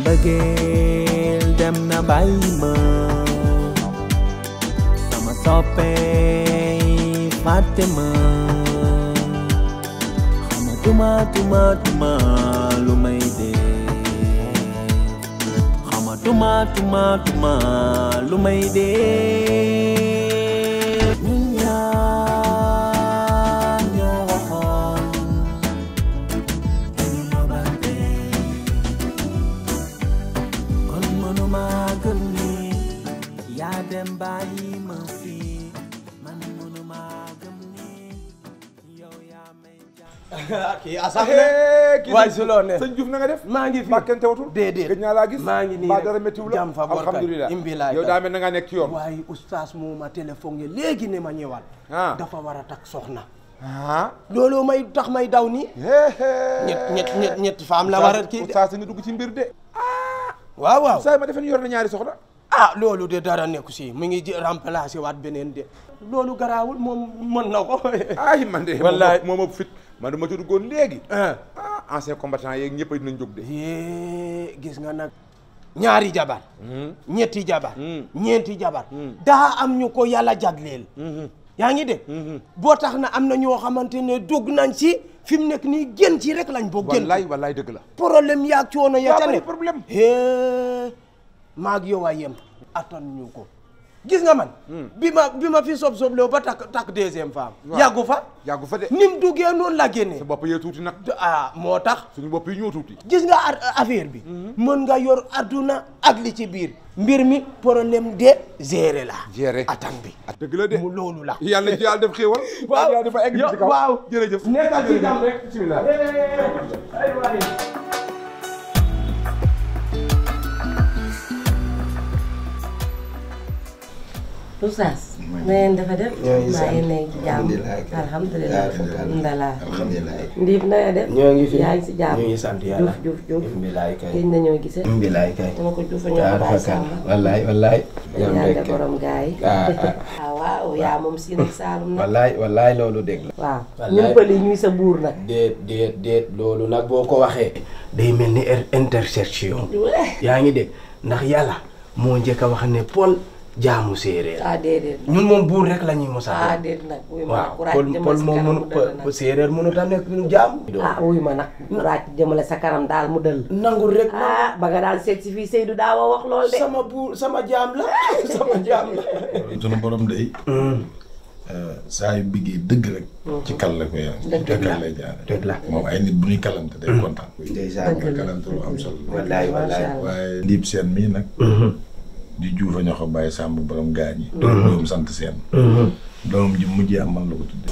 mbëggeel dem na bàyyi ma sama soppey fàtte ma xamatuma lu may dee xamatuma lu may dee ñun ñaar ñoo waxoon dañu nobante kon mënuma gëm ni yaa dem bàyyi ma fii man mënuma gëm ni yow yaa may kii assemblée waaye si loo ne sëñ Diouf na nga def maa ngi fi bàkkente wutul déedéet gëj naa laa gis maa ngi nii mbaa dara méttiwul jàmm fa borka alhamdulilah imbilaay yow daa mel na nga nekk ci yoon waaye oustaz moo ma téléphoné léegi ne ma ñëwal dafa war a takk soxna loolu may tax may daw nii ñett femme la war a kii oustaz nga dugg ci mbir de waaw saa ma defe ni yor na ñaari soxna loolu de dara nekku si mu ngi remplacer waat beneen de loolu garaawul moom mën na ko ay man de wallaay moom ëpp fit man dama ci duggoon léegi ancien combattant yeeg ñëpp dinañ jóg de gis nga nag ñaari jabar ñetti jabar ñeenti jabar daa am ñu ko yàlla jagleel yaa ngi dégg boo tax na am na ñoo xamante ne dugg nañ ci fi mu nekk nii gën ci rek lañ boo gën wallaay dëgg la problème yaag coono ya ca ne problème maag yow a yem attan ñu ko gis nga man bi ma fi sob lew ba takk deuxième femme yàggu fa de ni mu duggee noonu la génnee sa bopp yee tuuti nag moo tax suñu bopp yi ñoo tuuti gis nga affaire bi mën nga yor adduna ak li ci biir mbir mi problème de gérer la attan bi dëgg la de mu loolu la yàlla ci yàlla def xéewal waaw yàlla dafa egg ci kaw waaw jërëjëf nekkal ci jàmm rek bismillah Oustaz na ngeen dafa def maa ngi nekk ci jàmm alhamdulilah Ndiif na nga def ñoo ngi fi yaa ngi si jàmm ñu ngi sant yàlla Diouf mbilaay kay gëj na ñoo gisee mbilaay kay dama ko Diouf ñoo ko bàyyi Samba wallaay yaa borom gaay waaw yaa moom si nag Saalum nag wallaay loolu dégg la waaw ñun pël yi ñuy sa buur nag déet loolu nag boo ko waxee day mel ni intersection yaa ngi dégg ndax yàlla moo njëkk a wax ne Paul jaamu séeréer déedéet ñun moom buur rek la ñuy mosa déet nag wuy ma waaw kuraaj Paul jëmale sa moom kanam séeréer mënut a nekk jaam wuy ma nag kuraaj jëmale sa kanam daal mu dëll nangul rek ba nga daan seet si fii Seydou daawa wax lool de sama buur sama jaam la sama jaam la sunu borom day saa yu biggee dëgg rek ci kal la ko yàlla dëgg la lay jaare dëgg la moom ay nit bu ñuy kalante day kontaan ndeysaan kalante lu am solo wallaay waaye Ndiib Seen mii nag di juufa ñoo ko bàyyi sàmb borom gaañ yi doom sant seen doomam ji mujjee am man la ko tudde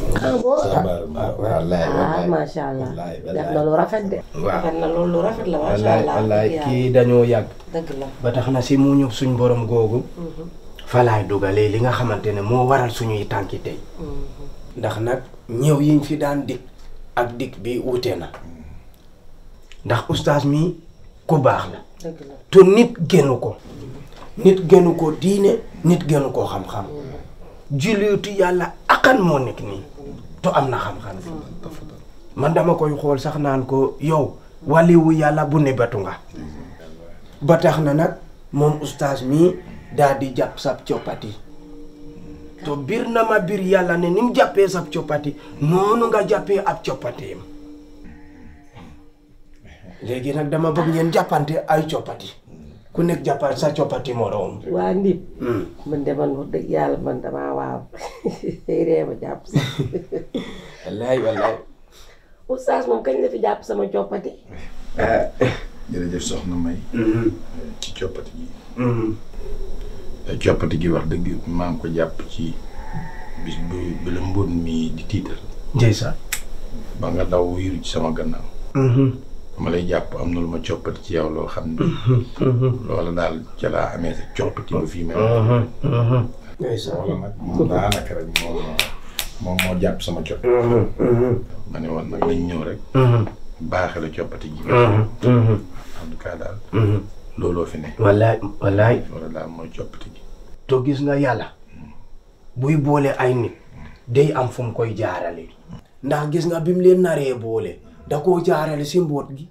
wallaay macha allah def na lu rafet de rafet na loolu lu rafet la macha allah wallaay kii dañoo yàgg dëgg la ba tax na si mu ñu suñ borom googu falaay dugalee li nga xamante ne moo waral suñuy tànki tey ndax nag ñëw yiñ fi daan dik ak dik bi wute na ndax oustaz mi ku baax la te nit génnu ko diine nit génnu ko xam-xam jullitu yàlla akan moo nekk nii to am na xam-xam man dama koy xool sax naan ko yow waliwu yàlla bu nebatu nga ba tax na nag moom oustaz mi daal di jàpp sab coppati to bir na ma bir yàlla ne ni mu jàppee sab coppati noonu nga jàppee ab coppateem léegi nag dama bëgg ngeen jàppante ay coppati ku nekk jàppal sa coppati moroom waa Ndiib man de man wax dëgg yàlla man damaa waaw ree ma jàpp sax wallaay oustaz moom kañ la fi jàpp sama coppati jërëjëf soxna May ci coppati gi coppati gi wax dëgg maa ngi ko jàpp ci bis bi la mbóot mi di tiital ndeysaan ba nga daw wiiru ci sama gannaaw ma lay jàpp am na lu ma coppati ci yow loo xam ne loola daal ca laa amee sa coppati ba fii mel wala nag moom daanaka rek moom moo jàpp sama coppati ma ne woon nag nañ ñëw rek baaxe la coppati gi en tout cas daal looloo fi ne wallaay loolu daal mooy coppati gi to gis nga yàlla buy boole ay nit day am fu mu koy jaarale ndax gis nga bi mu leen naree boole da koo jaarale si mboot gi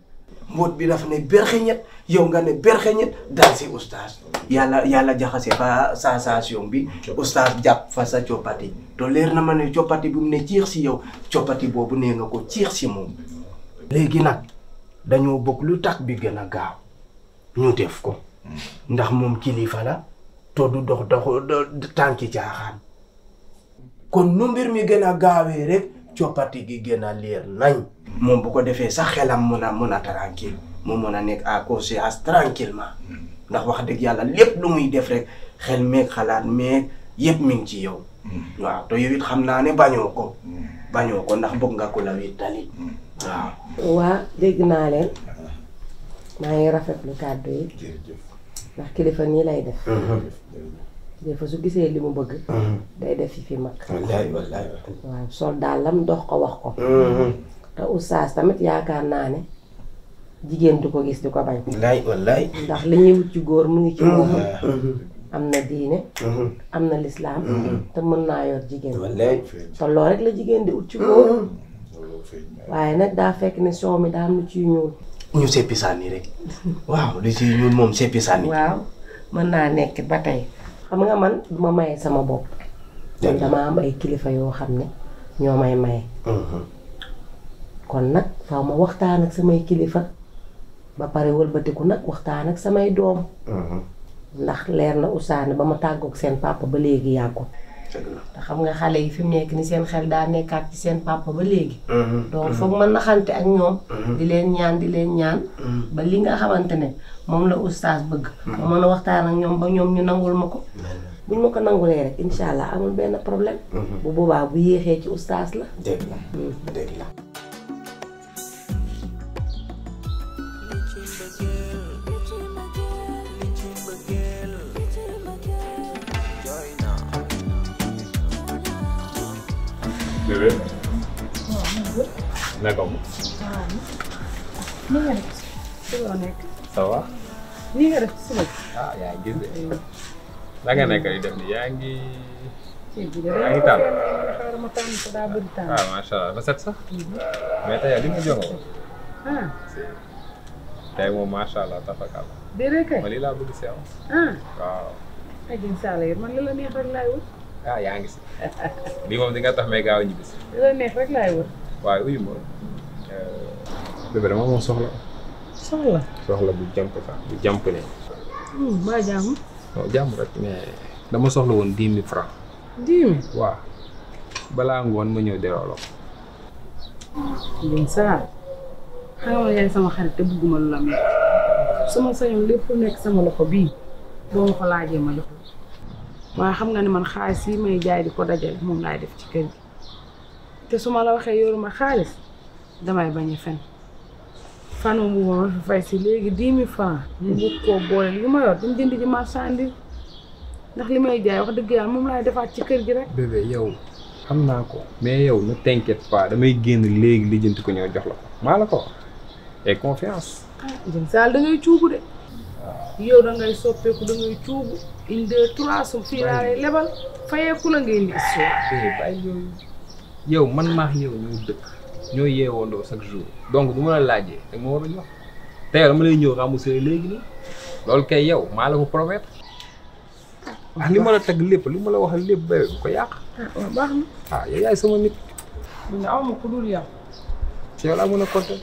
mbóot bi dafa ne berxeñet yow nga ne berxeñet dal si oustaz yàlla jaxase fa sensation bi oustaz jàpp fa sa coppati to leer na ma ne coppati bi mu ne ciix si yow coppati boobu nee nga ko ciix si moom léegi nag dañoo bëgg lu tax bi gën a gaaw ñu def ko ndax moom kilifa la to du dox tànki caaxaan kon nu mbir mi gën a gaawee rek coppati gi gën a leer nañ moom bu ko defee sax xelam mun a tranquille mu mun a nekk à conscience tranquillement ndax wax dëgg yàlla lépp lu muy def rek xel meeg xalaat meeg yëpp mi ngi ci yow waaw te yow it xam naa ne bañoo ko ndax bëgg nga ko la wéttali waaw waa dégg naa leen maa ngi rafetlu kàddu yi ndax kilifa nii lay def des fois su gisee li mu bëgg day def fi mag wallaay waaw sol daal lam dox ko wax ko te oustaz tamit yaakaar naa ne jigéen du ko gis di ko bañ wallaay ndax li ñuy wut ci góor mu ngi ci moom am na diine am na lislaam te mën naa yor jigéen wallaay te loolu rek la jigéen di ut ci góor waaye nag daa fekk ne soow mi daa am lu ciy ñuul ñu seppi sànni rek waaw li ci ñuul moom seppi sànni waaw mën naa nekk ba tey xam nga man duma maye sama bopp man dama am ay kilifa yoo xam ne ñoo may maye kon nag faaw ma waxtaan ak samay kilifa ba pare wëlbatiku nag waxtaan ak samay doom ndax leer na oustaz ba ma tàggoog seen papa ba léegi yàggul te xam nga xale yi fi mu nekk ni seen xel daa nekkaat ci seen papa ba léegi donc foog ma naxante ak ñoom di leen ñaan ba li nga xamante ne moom la oustaz bëgg ma mën a waxtaan ak ñoom ba ñoom ñu nangul ma ko buñ ma ko nangulee rek incha allah amul benn problème bu boobaa bu yéexee ci oustaz la dégg la bébé. naka mu. ni nga def ci loo nekk. ça va. ni nga def ci suba. ah yaa ngi gis de. la nga nekk di def ni yaa ngi. yaa ngi tànn. xaaral ma tànn ko daa bëri tànn. ah macha allah ba set sax. mais tey li mu jongo. ah. tey moom macha allah tafakal. déedéet kay. ma lii laa bëgg si yow. ah. waaw. ay jën saa la yor man li la neex rek laay wër. ah yaa ngi si. lii moom di nga tax may gaaw a ñibbi si. li la neex rek laay wër. waaye uyu ma. bébé dama moom soxla. soxla bu jàmp sax bu jàmp ne. ba jàmm. non jàmm rek mais dama soxla woon 10 000 francs. 10 000. waaw balaa ngoon ma ñëw delloo la ko. jën saa xamal yaay sama xarit te bëgguma lu la mel sama sañoon lépp nekk sama loxo bii boo ma ko laajee ma jox la waaye xam nga ne man xaalis yi may jaay di ko dajale moom laay def ci kër gi te su ma la waxee yoruma xaalis damay bañ a fen fanoo mu ma fi fay si léegi 10 000 francs mu bëgg koo boole li ma yor dama jënd ji marchandise ndax li may jaay wax dëgg yàlla moom laay defaat ci kër gi rek. bébé yow xam naa ko mais yow ne t'inquiète pas damay génn léegi lijjanti ko ñëw jox la ko maa la ko wax et confiance. ah jën saal da ngay cuubu de yow da ngay soppeeku da ngay cuubu une deux trois su fii laa lay lebal fayeeku la ngay indi histoire. bàyyi yooyu yow man maax yow ñoo dëkk ñoo yeewandoo chaque jour donc bu ma la laajee da ma war a jox te yow dama lay ñëw rembourser léegi nii loolu kay yow maa la ko promettre ah li ma la teg lépp li ma la waxal lépp ba ko yàq. ah waaw baax na. ah yow yaay sama nit. nga aw ma ku dul yow. ci yow laa mën a compter.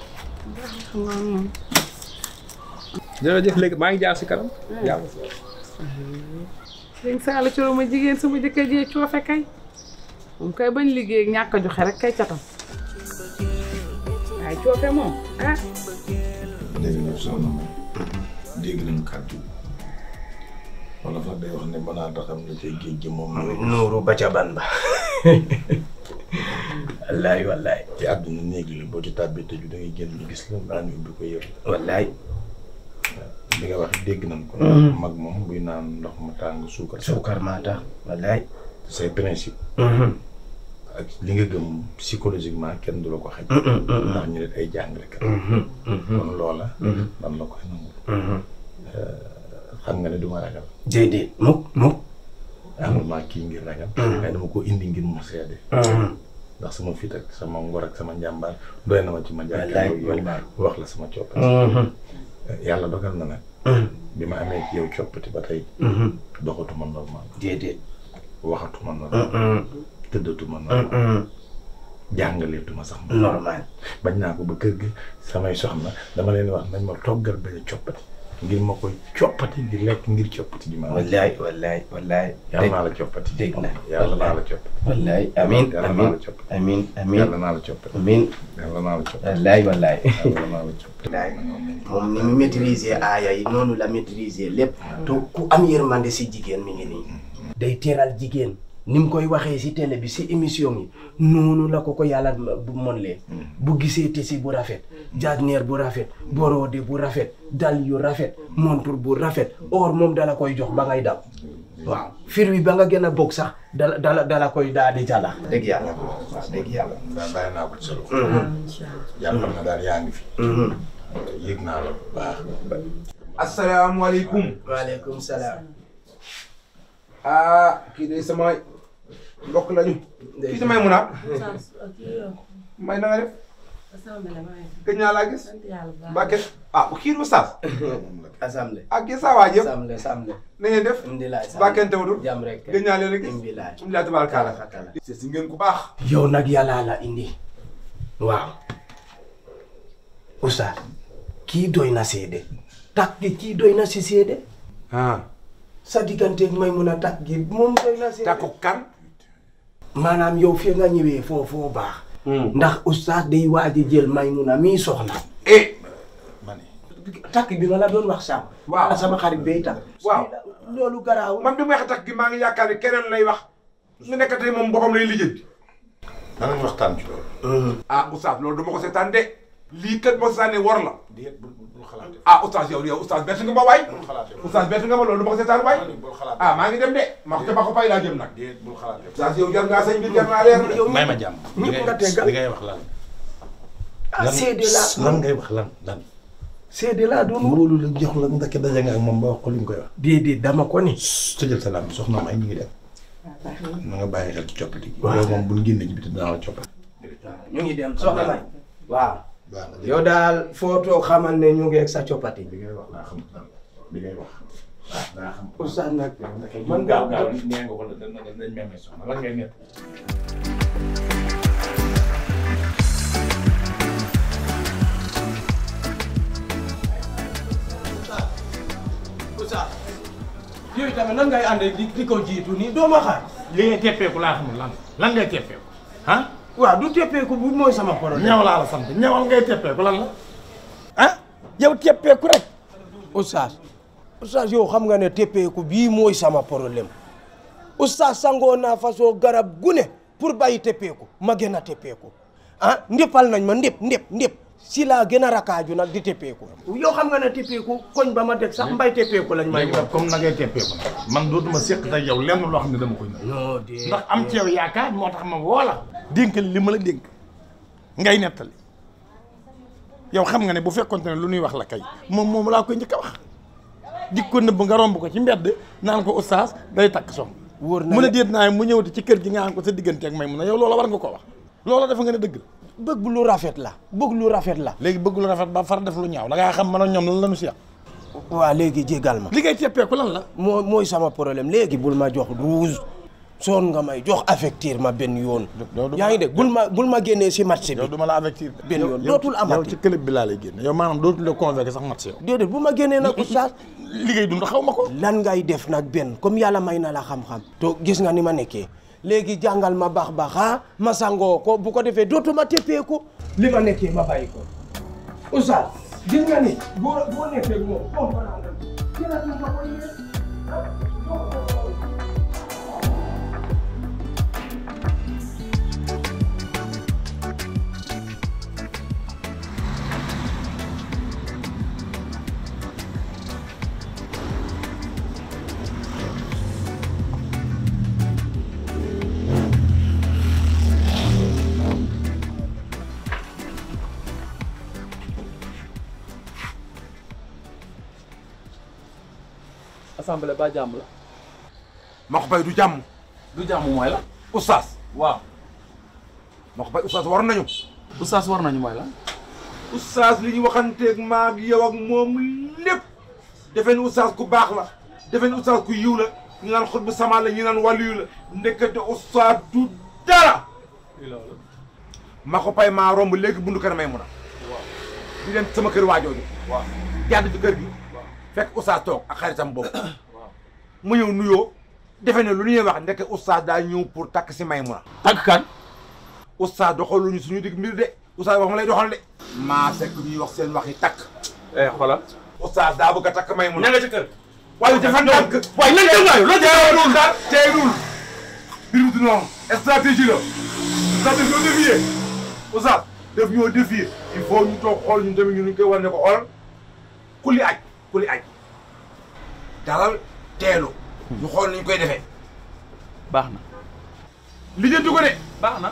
xam nga moom. jërëjëf léegi maa ngi jaar si kanam. jàmm si. léegi saa la coro ma jigéen sama jëkkër jee coofe kay moom kay bañ liggéey ak ñàkk a joxe rek kay catam waaye coofe moom ah. dégg nga soxna moom dégg nañu kàddu bi wala sax day wax ne balaa taxam ne tey géej gi moom. nuuru ba ca ban ba. wallaay wallaay. ci àdduna néeg la boo ci tàbbee tëju da ngay génn gis la mbaa ñu ubbi ko yëpp. wallaay. li nga wax dégg nañ ko. mag moom buy naan ndox mu tàng suukar maa tax wallaay. say principe. ak li nga gëm psychologiquement kenn du la ko xaj. ndax ñu ne ay jàngalekat. kon loola. dan la koy nangu. xam nga ne du ma ragal. déedéet mukk. amul maa kii ngir ragal. waaye dama ko indi ngir mu seede. ndax sama fit ak sama ngor ak sama njàmbaar doy na ma ci ma wallaay wax la sama coppati yàlla dogal na nag bi ma amee ci yow coppati ba tey doxatuma normal déedéet waxatuma normal tëddatuma normal jàngaleetuma sax normal bañ naa ko ba kër gi samay soxna dama leen wax nañ ma toggal bañ a coppati ngir ma koy coppati di lekk ngir coppati di ma wallaay wallaay wallaay yàlla naa la coppati dégg na yàlla naa la coppati wallaay amiin amiin amiin amiin yàlla naa la coppati amiin yàlla naa la coppati wallaay wallaay yàlla naa la coppati wallaay moom ni mu maîtriser aaya yi noonu la maîtriser lépp te ku am yërmande si jigéen mi ngi nii day teral jigéen ni mu koy waxee si télé bi si émission yi noonu la ko yàlla bu mon leen bu gisee tisi bu rafet jasneer bu rafet borode bu rafet dal yu rafet montur bu rafet or moom dala koy jox ba ngay daw waaw fir wi ba nga gën a bokk sax dala koy daa di jàlla dëgg yàlla waaw dëgg yàlla daal bàyyi naa ko ci solo yàlla xam na daal yaa ngi fi yëg naa la bu baax asalaamaaleykum. waaleykum salaam. kii de sama mbokk lañu. kii de may mun a. may na nga def. gëj naa laa gis. Mbacke kii du Oustaz. assemblée. kii saa waay yëpp. assemblée. na ngeen def. alhamdulilah Mbacke teewul. jàmm rek. gëj naa leen a gis. alhamdulilah tabaarkalla. si ngeen ku baax. yow nag yàlla la indi. waaw. Oustaz. kii doy na seede. takk gi kii doy na si seede. sa digganteeg may mun a takk gi moom doy na seede. takku kan. maanaam yow fii nga ñëwee foo baax. ndax Oustaz day waaj a jël may mun a mii soxna. takk bi ma la doon wax sàmm. waaw sama xarit bay takk. waaw loolu garaaw. man bi mu wax takk gi maa ngi yaakaar ne keneen lay wax. su nekk tey moom boppam lay lijjanti. danañ waxtaan ci loolu. Oustaz loolu du ma ko seetaan de. lii kat moo seetaanee war la. déet bul xalaat. Oustaz yow Oustaz bett nga ma waay. bul xalaat Oustaz bett nga ma loolu du ma ko seetaan waay. bul xalaat maa ngi dem de. ma ko fay laa jëm nag. déet bul xalaat. Oustaz yow jar ngaa sañ mbir jar naa leer. may ma jàmm. ñëpp nga tegal li ngay wax lan. seede la lan ngay wax lan. seede laa doon wóolu la jox la ndeke daje nga ak moom ba wax ko li nga koy wax. déedéet dama ko ni. tëjal salaam bi soxna may ñu ngi dem. na nga bàyyi xel ci coppite gi. waaw moom bu ñu génnee ci biti dinaa la coppite. ñu ngi dem soxna may. waaw. yow daal foo toog xamal ne ñu ngi ak sa coppati. li ngay wax laa xam li ngay wax. daa xam. Oustaz nag man gaaw nee nga ko dañ mel ne soxna lan ngay nekk. yooyu tamit nan ngay ànd di ko jiitu nii doo ma xaar. li ngay teppeeku laa xamul lan ngay teppeeku waaw du teppeeku bu mooy sama problème. ñaw laa la sant ñawal ngay teppeeku lan la yow teppeeku rek. Oustaz yow xam nga ne teppeeku bii mooy sama problème. Oustaz sangoo naa façon garab gune pour bàyyi teppeeku ma gën a teppeeku ndéppal nañ ma ndépp si laa gën a rakaaju nag di teppeeku. yow xam nga ne teppeeku koñ ba ma dëkk sax mbay teppeeku lañ may. comme na ngay teppeeku nag man dootuma seq ak yow lenn loo xam ne dama koy nëb. non de ndax am ci yow yaakaar moo tax ma woo la. dénk li ma la dénk ngay nettali yow xam nga ne bu fekkonte ne lu ñuy wax la kay moom laa koy njëkk a wax jikko nëbb nga romb ko ci mbedd naan ko Oustaz day takk soxna. wóor na mu ne déet naa mu ñëwati ci kër gi nga xam ko sa diggante ak may mun a yow loola war nga ko wax loola dafa nga ne dëgg la. bëgg lu rafet la bëgg lu rafet la. léegi bëgg lu rafet ba far def lu ñaaw da ngaa xam man ak ñoom lan la ñu si yàq. waaw léegi jégal ma. li ngay teppeeku lan la. mooy sama problème léegi bul ma jox 12 soon nga may jox affectir ma benn yoon. yaa ngi dégg bul ma génnee si match bi. yow du ma la affectir benn yoon dootul amati yow ci club bi laa lay génne yow maanaam dootul la convaincre sax match yow. déedéet bu ma génnee nag Oustaz. liggéey dund xaw ma ko. lan ngay def nag benn comme yàlla may na la xam-xam. to gis nga ni ma nekkee léegi jàngal ma baax ma sangoo ko bu ko defee dootuma teppeeku li ma nekkee ma bàyyi ko. Oustaz gis nga ni boo nekkee moom comprendre assemblée ba jàmm la. ma ko bay du jàmm. du jàmm mooy la. Oustaz. waaw. ma ko pay oustaz war nañu. oustaz war nañu mooy la. oustaz li ñu waxanteeg maa ak yow ak moom lépp defe ni oustaz ku baax la defe ni oustaz ku yiw la ñu naan xut bu sama la ñu naan wàllu la ndekete oustaz du dara. ma ko pay maa romb léegi bundu kër may mun a. di dem sama kër waajooju. waaw jàdd ci kër gi. fekk oustaz toog ak xaritam boobu. mu ñëw nuyoo defe ne lu ñuy wax ndeke oustaz daa ñëw pour takk si may mun a. takk kan. oustaz doxaluñu suñu digg mbir de oustaz wax ma lay doxal de. maa fekk ñuy wax seen wax yi takk. xoolal. oustaz daa bëgg a takk may mun a. ña nga ci kër. waaye dafa ndànk. waaye lan la waaye loolu teelul daal teelul. mbir mi du noonu. stratégie la. stratégie la défier. oustaz daf ñoo défier. il faut ñu toog xool ñun tamit ñu koy war ne ko xoolal kuli aj. dalal teelu. ñu xool ni ñu koy defee. baax na. lijjanti ko de. baax na.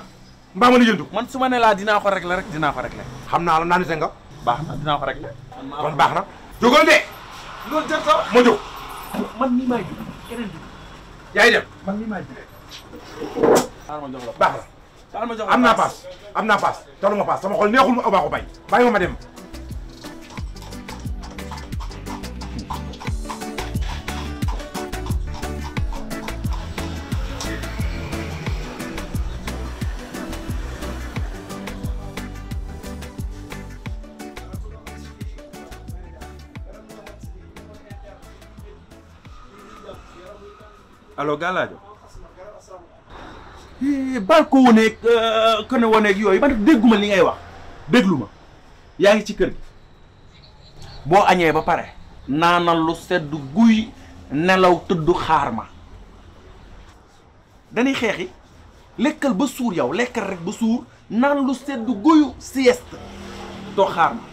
mbaa ma lijjanti ko. man su ma ne laa dinaa ko régler rek dinaa ko régler. xam naa la naanite nga. baax na dinaa ko régler. kon baax na. jógal de. loolu jër sax ma jóg. man mii maay jóg keneen jóg. yaay dem. man mii maay jóg. xaaral ma jox la baax na. xaaral ma jox la am naa paas taluma paas sama xol neexul ma baaxu bay bàyyi ma dem. allo Galadio. bal ko woneeg ko ne woneeg yooyu man dégguma li ngay wax déglu ma yaa ngi ci kër gi boo añee ba pare naanal lu sedd guy nelaw tëdd xaar ma dañuy xeexi lekkal ba suur yow lekkal rek ba suur naan lu sedd guyu sieste toog xaar ma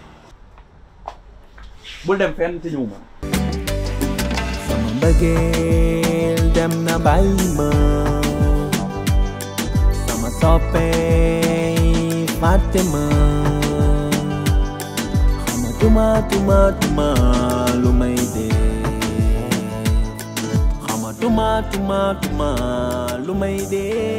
bul dem fenn te ñëw ma sama mbëggeel dem na bàyyi ma sama soppee fàtte ma xamatuma lu may dee xamatuma lu may dee